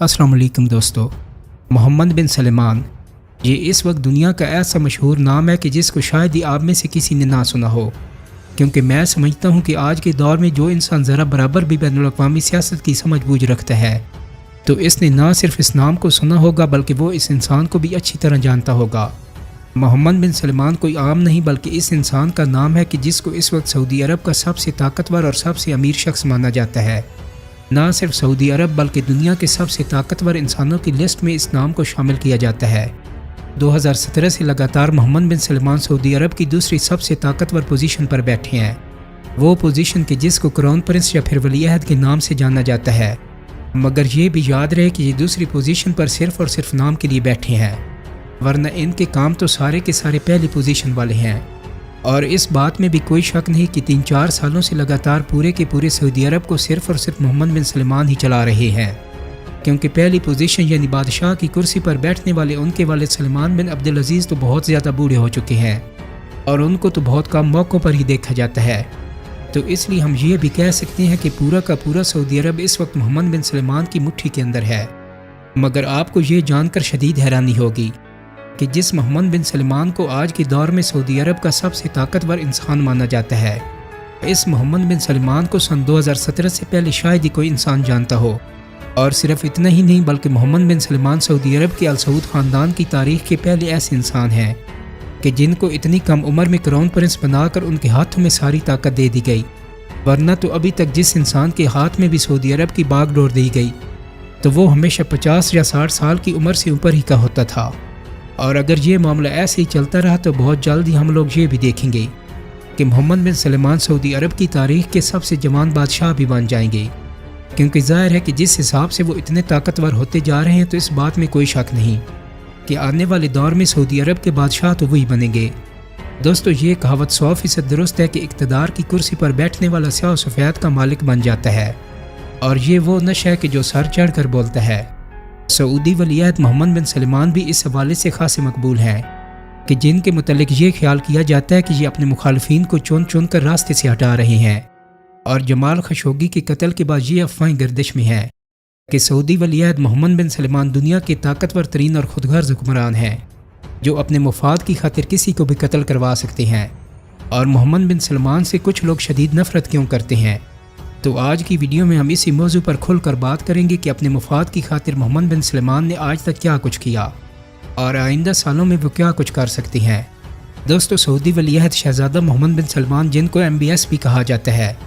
अस्सलाम वालेकुम दोस्तों। मोहम्मद बिन सलमान ये इस वक्त दुनिया का ऐसा मशहूर नाम है कि जिसको शायद ही आप में से किसी ने ना सुना हो, क्योंकि मैं समझता हूँ कि आज के दौर में जो इंसान ज़रा बराबर भी बैनुल अक़वामी सियासत की समझ बूझ रखता है तो इसने ना सिर्फ इस नाम को सुना होगा बल्कि वो इस इंसान को भी अच्छी तरह जानता होगा। मोहम्मद बिन सलमान कोई आम नहीं बल्कि इस इंसान का नाम है कि जिसको इस वक्त सऊदी अरब का सबसे ताकतवर और सबसे अमीर शख्स माना जाता है। ना सिर्फ सऊदी अरब बल्कि दुनिया के सबसे ताकतवर इंसानों की लिस्ट में इस नाम को शामिल किया जाता है। 2017 से लगातार मोहम्मद बिन सलमान सऊदी अरब की दूसरी सबसे ताकतवर पोजीशन पर बैठे हैं, वो पोजीशन के जिसको क्राउन प्रिंस या फिर वली अहद के नाम से जाना जाता है। मगर ये भी याद रहे कि ये दूसरी पोजीशन पर सिर्फ और सिर्फ नाम के लिए बैठे हैं, वरना इनके काम तो सारे के सारे पहली पोजीशन वाले हैं। और इस बात में भी कोई शक नहीं कि 3-4 सालों से लगातार पूरे के पूरे सऊदी अरब को सिर्फ और सिर्फ मोहम्मद बिन सलमान ही चला रहे हैं, क्योंकि पहली पोजीशन यानी बादशाह की कुर्सी पर बैठने वाले उनके वालिद सलमान बिन अब्दुल अजीज़ तो बहुत ज़्यादा बूढ़े हो चुके हैं और उनको तो बहुत कम मौक़ों पर ही देखा जाता है। तो इसलिए हम ये भी कह सकते हैं कि पूरा का पूरा सऊदी अरब इस वक्त मोहम्मद बिन सलमान की मुट्ठी के अंदर है। मगर आपको ये जानकर शदीद हैरानी होगी कि जिस मोहम्मद बिन सलमान को आज के दौर में सऊदी अरब का सबसे ताकतवर इंसान माना जाता है, इस मोहम्मद बिन सलमान को सन 2017 से पहले शायद ही कोई इंसान जानता हो। और सिर्फ इतना ही नहीं बल्कि मोहम्मद बिन सलमान सऊदी अरब के अल सऊद ख़ानदान की तारीख़ के पहले ऐसे इंसान हैं कि जिनको इतनी कम उम्र में क्राउन प्रिंस बनाकर उनके हाथों में सारी ताकत दे दी गई, वरना तो अभी तक जिस इंसान के हाथ में भी सऊदी अरब की बागडोर दी गई तो वो हमेशा 50 या 60 साल की उम्र से ऊपर ही का होता था। और अगर ये मामला ऐसे ही चलता रहा तो बहुत जल्द ही हम लोग ये भी देखेंगे कि मोहम्मद बिन सलमान सऊदी अरब की तारीख़ के सबसे जवान बादशाह भी बन जाएंगे, क्योंकि ज़ाहिर है कि जिस हिसाब से वो इतने ताकतवर होते जा रहे हैं तो इस बात में कोई शक नहीं कि आने वाले दौर में सऊदी अरब के बादशाह तो वही बनेंगे। दोस्तों, ये कहावत 100% दुरुस्त है कि इक़्तिदार की कुर्सी पर बैठने वाला स्याह सफ़ेद का मालिक बन जाता है, और ये वो नश है कि जो सर चढ़ कर बोलता है। सऊदी वली अहद मोहम्मद बिन सलमान भी इस हवाले से खासे मकबूल हैं कि जिनके मुतल्लिक ये ख्याल किया जाता है कि ये अपने मुखालफीन को चुन चुन कर रास्ते से हटा रहे हैं। और जमाल खशोगी के कत्ल के बाद ये अफवाहें गर्दिश में है कि सऊदी वली अहद मोहम्मद बिन सलमान दुनिया के ताकतवर तरीन और खुदगर्ज हुक्मरान हैं जो अपने मुफाद की खातिर किसी को भी कत्ल करवा सकते हैं। और मोहम्मद बिन सलमान से कुछ लोग शदीद नफरत क्यों करते हैं, तो आज की वीडियो में हम इसी मौजू पर खुलकर बात करेंगे कि अपने मुफाद की खातिर मोहम्मद बिन सलमान ने आज तक क्या कुछ किया और आइंदा सालों में वो क्या कुछ कर सकते हैं। दोस्तों, सऊदी वली अहद शहजादा मोहम्मद बिन सलमान, जिनको MBS भी कहा जाता है,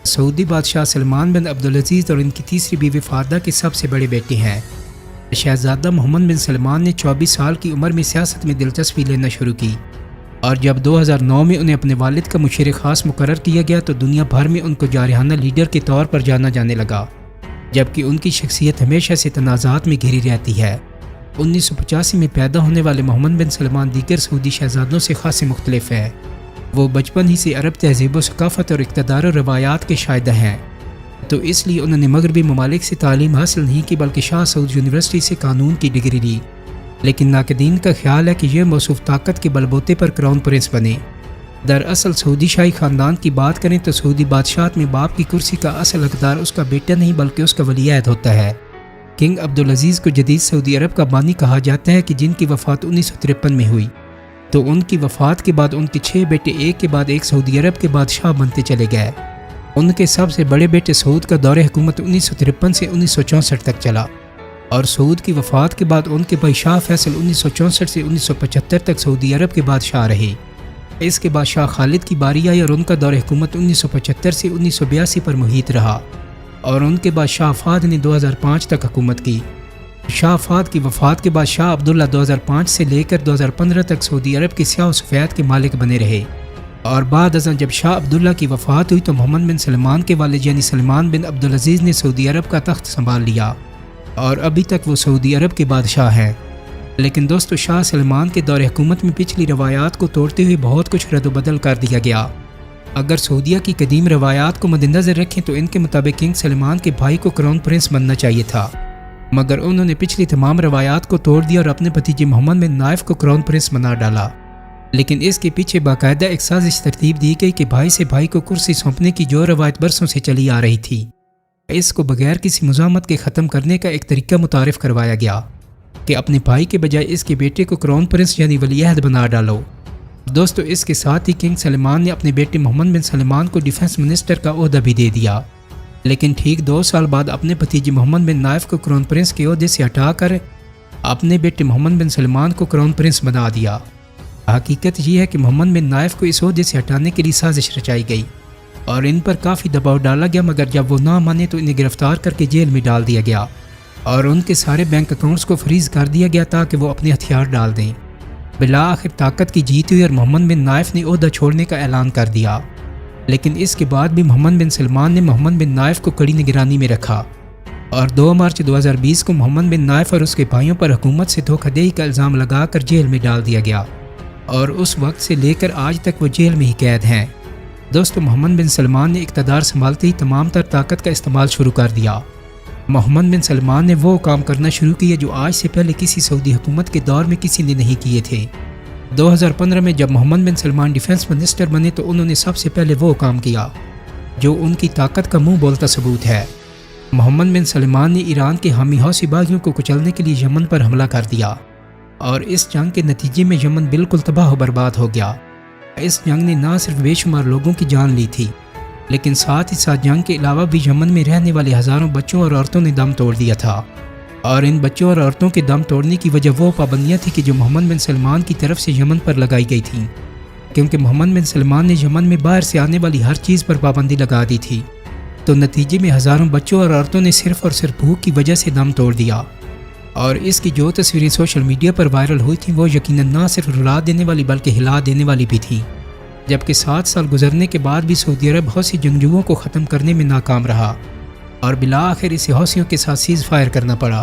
सऊदी बादशाह सलमान बिन अब्दुल अजीज़ और इनकी तीसरी बीवी फारदा के सबसे बड़े बेटे हैं। शहजादा मोहम्मद बिन सलमान ने 24 साल की उम्र में सियासत में दिलचस्पी लेना शुरू की, और जब 2009 में उन्हें अपने वालिद का मुशीर ख़ास मुकर्रर किया गया तो दुनिया भर में उनको जारहाना लीडर के तौर पर जाना जाने लगा, जबकि उनकी शख्सियत हमेशा से तनाज़ात में घिरी रहती है। 1985 में पैदा होने वाले मोहम्मद बिन सलमान दीगर सऊदी शहजादों से खासे मुख्तलिफ है। वो बचपन ही से अरब तहज़ीब व सकाफ़त और इक़्तिदार और रवायात के शायदा हैं, तो इसलिए उन्होंने मगरबी ममालिक से तालीम हासिल नहीं की बल्कि शाह सऊद यूनिवर्सिटी से कानून की डिग्री ली। लेकिन नाक़दीन का ख्याल है कि यह मौसूफ ताकत के बलबूते पर क्राउन प्रिंस बने। दरअसल सऊदी शाही ख़ानदान की बात करें तो सऊदी बादशाहत में बाप की कुर्सी का असल हकदार उसका बेटा नहीं बल्कि उसका वली अहद होता है। किंग अब्दुल अजीज़ को जदीद सऊदी अरब का बानी कहा जाता है कि जिनकी वफ़ात 1953 में हुई, तो उनकी वफ़ात के बाद उनके 6 बेटे एक के बाद एक सऊदी अरब के बादशाह बनते चले गए। उनके सबसे बड़े बेटे सऊद का दौरे हुकूमत 1953 से 1964 तक चला, और सऊद की वफ़ात के बाद उनके भाई शाह फैसल 1964 से 1975 तक सऊदी अरब के बादशाह रहे। इसके बाद शाह खालिद की बारी आई और उनका दौर हुकूमत 1975 से 1982 पर मुहित रहा, और उनके बाद शाह फाद ने 2005 तक हुकूमत की। शाह फाद की वफ़ात के बाद शाह अब्दुल्ला 2005 से लेकर 2015 तक सऊदी अरब के स्याह सफ़ेद के मालिक बने रहे। और बाद अज़ां जब शाह अब्दुल्ला की वफ़ात हुई तो मोहम्मद बिन सलमान के वालिद यानी सलमान बिन अब्दुल अजीज़ ने सऊदी अरब का तख्त संभाल लिया, और अभी तक वो सऊदी अरब के बादशाह हैं। लेकिन दोस्तों, शाह सलमान के दौर हुकूमत में पिछली रवायात को तोड़ते हुए बहुत कुछ रद्द-बदल कर दिया गया। अगर सऊदीया की कदीम रवायात को मद्देनज़र रखें तो इनके मुताबिक किंग सलमान के भाई को क्राउन प्रिंस बनना चाहिए था, मगर उन्होंने पिछली तमाम रवायात को तोड़ दिया और अपने भतीजे मोहम्मद बिन नाइफ को क्राउन प्रिंस बना डाला। लेकिन इसके पीछे बाकायदा एक साजिश तरतीब दी गई कि भाई से भाई को कुर्सी सौंपने की जो रवायत बरसों से चली आ रही थी, اس کو بغیر کسی مزاحمت کے ختم کرنے کا ایک طریقہ متعارف کروایا گیا کہ اپنے بھائی کے بجائے اس کے بیٹے کو کراؤن پرنس یعنی ولی عہد بنا ڈالو۔ دوستو اس کے ساتھ ہی کنگ سلمان نے اپنے بیٹے محمد بن سلمان کو ڈیفنس منسٹر کا عہدہ بھی دے دیا، لیکن ٹھیک 2 سال بعد اپنے بھتیجے محمد بن نائف کو کراؤن پرنس کے عہدے سے ہٹا کر اپنے بیٹے محمد بن سلمان کو کراؤن پرنس بنا دیا۔ حقیقت یہ ہے کہ محمد بن نائف کو اس عہدے سے ہٹانے کے لیے سازش رچائی گئی اور ان پر کافی دباؤ ڈالا گیا، مگر جب وہ نہ مانے تو انہیں گرفتار کر کے جیل میں ڈال دیا گیا اور ان کے سارے بینک اکاؤنٹس کو فریز کر دیا گیا تاکہ وہ اپنے ہتھیار ڈال دیں۔ بالآخر طاقت کی جیت ہوئی اور محمد بن نائف نے عہدہ چھوڑنے کا اعلان کر دیا، لیکن اس کے بعد بھی محمد بن سلمان نے محمد بن نائف کو کڑی نگرانی میں رکھا اور 2 مارچ 2020 کو محمد بن نائف اور اس کے بھائیوں پر حکومت سے دھوکہ دہی کا الزام لگا کر جیل میں ڈال دیا گیا اور اس وقت سے لے کر آج تک وہ جیل میں ہی قید ہیں۔ دوستو محمد بن سلمان نے اقتدار سنبھالتے ہی تمام تر طاقت کا استعمال شروع کر دیا۔ محمد بن سلمان نے وہ کام کرنا شروع کیے جو آج سے پہلے کسی سعودی حکومت کے دور میں کسی نے نہیں کیے تھے۔ 2015 میں جب محمد بن سلمان ڈیفنس منسٹر بنے تو انہوں نے سب سے پہلے وہ کام کیا جو ان کی طاقت کا منہ بولتا ثبوت ہے۔ محمد بن سلمان نے ایران کے حامی حوثی باغیوں کو کچلنے کے لیے یمن پر حملہ کر دیا اور اس جنگ کے نتیجے میں یمن بالکل تباہ و برباد ہو گیا۔ اس جنگ نے نہ صرف بے شمار لوگوں کی جان لی تھی، لیکن ساتھ ہی ساتھ جنگ کے علاوہ بھی یمن میں رہنے والے ہزاروں بچوں اور عورتوں نے دم توڑ دیا تھا، اور ان بچوں اور عورتوں کے دم توڑنے کی وجہ وہ پابندیاں تھیں کہ جو محمد بن سلمان کی طرف سے یمن پر لگائی گئی تھیں، کیونکہ محمد بن سلمان نے یمن میں باہر سے آنے والی ہر چیز پر پابندی لگا دی تھی، تو نتیجے میں ہزاروں بچوں اور عورتوں نے صرف اور صرف بھوک کی وجہ سے دم توڑ دیا۔ اور اس کی جو تصویریں سوشل میڈیا پر وائرل ہوئی تھیں وہ یقیناً نہ صرف رلا دینے والی بلکہ ہلا دینے والی بھی تھیں، جبکہ 7 سال گزرنے کے بعد بھی سعودی عرب حوثی جنگجوؤں کو ختم کرنے میں ناکام رہا اور بالآخر اسے حوثیوں کے ساتھ سیز فائر کرنا پڑا۔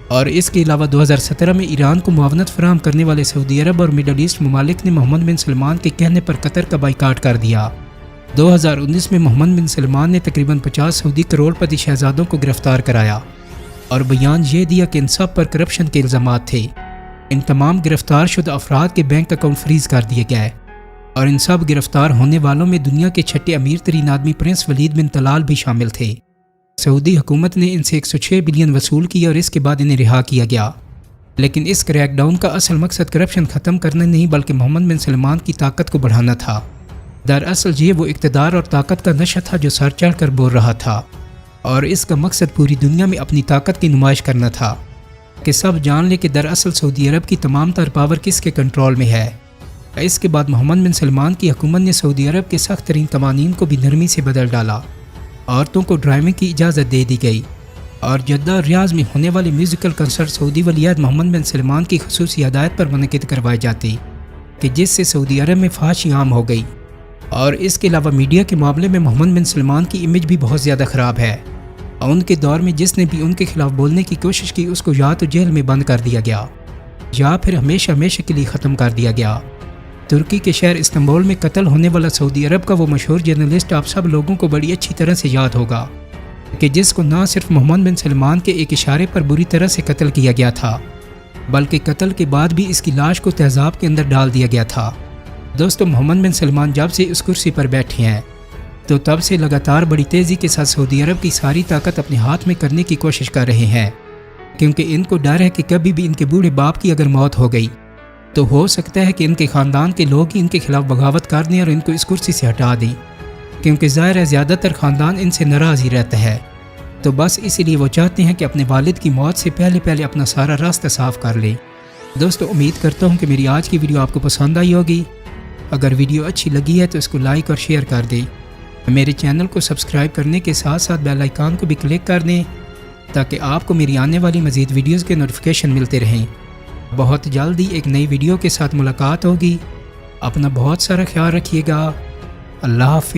اور اس کے علاوہ 2017 میں ایران کو معاونت فراہم کرنے والے سعودی عرب اور مڈل ایسٹ ممالک نے محمد بن سلمان کے کہنے پر قطر کا بائیکاٹ کر دیا۔ 2019 میں محمد بن سلمان نے تقریباً 50 سعودی کروڑ پتی شہزادوں کو گرفتار کرایا اور بیان یہ دیا کہ ان سب پر کرپشن کے الزامات تھے۔ ان تمام گرفتار شدہ افراد کے بینک اکاؤنٹ فریز کر دیے گئے اور ان سب گرفتار ہونے والوں میں دنیا کے 6 امیر ترین آدمی پرنس ولید بن طلال بھی شامل تھے۔ سعودی حکومت نے ان سے 106 بلین وصول کیا اور اس کے بعد انہیں رہا کیا گیا، لیکن اس کریک ڈاؤن کا اصل مقصد کرپشن ختم کرنا نہیں بلکہ محمد بن سلمان کی طاقت کو بڑھانا تھا۔ دراصل یہ وہ اقتدار اور طاقت کا نشہ تھا جو سر چڑھ کر بول رہا تھا، اور اس کا مقصد پوری دنیا میں اپنی طاقت کی نمائش کرنا تھا کہ سب جان لے کہ دراصل سعودی عرب کی تمام تر پاور کس کے کنٹرول میں ہے۔ اس کے بعد محمد بن سلمان کی حکومت نے سعودی عرب کے سخت ترین قوانین کو بھی نرمی سے بدل ڈالا۔ عورتوں کو ڈرائیونگ کی اجازت دے دی گئی اور جدہ اور ریاض میں ہونے والے میوزیکل کنسرٹ سعودی ولی عہد محمد بن سلمان کی خصوصی ہدایت پر منعقد کروائے جاتے، کہ جس سے سعودی عرب میں فحاشی عام ہو گئی۔ اور اس کے علاوہ میڈیا کے معاملے میں محمد بن سلمان کی امیج بھی بہت زیادہ خراب ہے، اور ان کے دور میں جس نے بھی ان کے خلاف بولنے کی کوشش کی اس کو یا تو جیل میں بند کر دیا گیا یا پھر ہمیشہ ہمیشہ کے لیے ختم کر دیا گیا۔ ترکی کے شہر استنبول میں قتل ہونے والا سعودی عرب کا وہ مشہور جرنلسٹ آپ سب لوگوں کو بڑی اچھی طرح سے یاد ہوگا، کہ جس کو نہ صرف محمد بن سلمان کے ایک اشارے پر بری طرح سے قتل کیا گیا تھا بلکہ قتل کے بعد بھی اس کی لاش کو تیزاب کے اندر ڈال دیا گیا تھا۔ دوستو محمد بن سلمان جب سے اس کرسی پر بیٹھے ہیں تو تب سے لگاتار بڑی تیزی کے ساتھ سعودی عرب کی ساری طاقت اپنے ہاتھ میں کرنے کی کوشش کر رہے ہیں، کیونکہ ان کو ڈر ہے کہ کبھی بھی ان کے بوڑھے باپ کی اگر موت ہو گئی تو ہو سکتا ہے کہ ان کے خاندان کے لوگ ہی ان کے خلاف بغاوت کر دیں اور ان کو اس کرسی سے ہٹا دیں، کیونکہ ظاہر ہے زیادہ تر خاندان ان سے ناراض ہی رہتا ہے، تو بس اسی لیے وہ چاہتے ہیں کہ اپنے والد کی موت سے پہلے اپنا سارا راستہ صاف کر لیں۔ دوستو امید کرتا ہوں کہ میری آج کی ویڈیو آپ کو پسند آئی ہوگی۔ اگر ویڈیو اچھی لگی ہے تو اس کو لائک اور شیئر کر دیں، میرے چینل کو سبسکرائب کرنے کے ساتھ ساتھ بیل آئیکن کو بھی کلک کر دیں تاکہ آپ کو میری آنے والی مزید ویڈیوز کے نوٹیفیکیشن ملتے رہیں۔ بہت جلدی ایک نئی ویڈیو کے ساتھ ملاقات ہوگی۔ اپنا بہت سارا خیال رکھیے گا۔ اللہ حافظ۔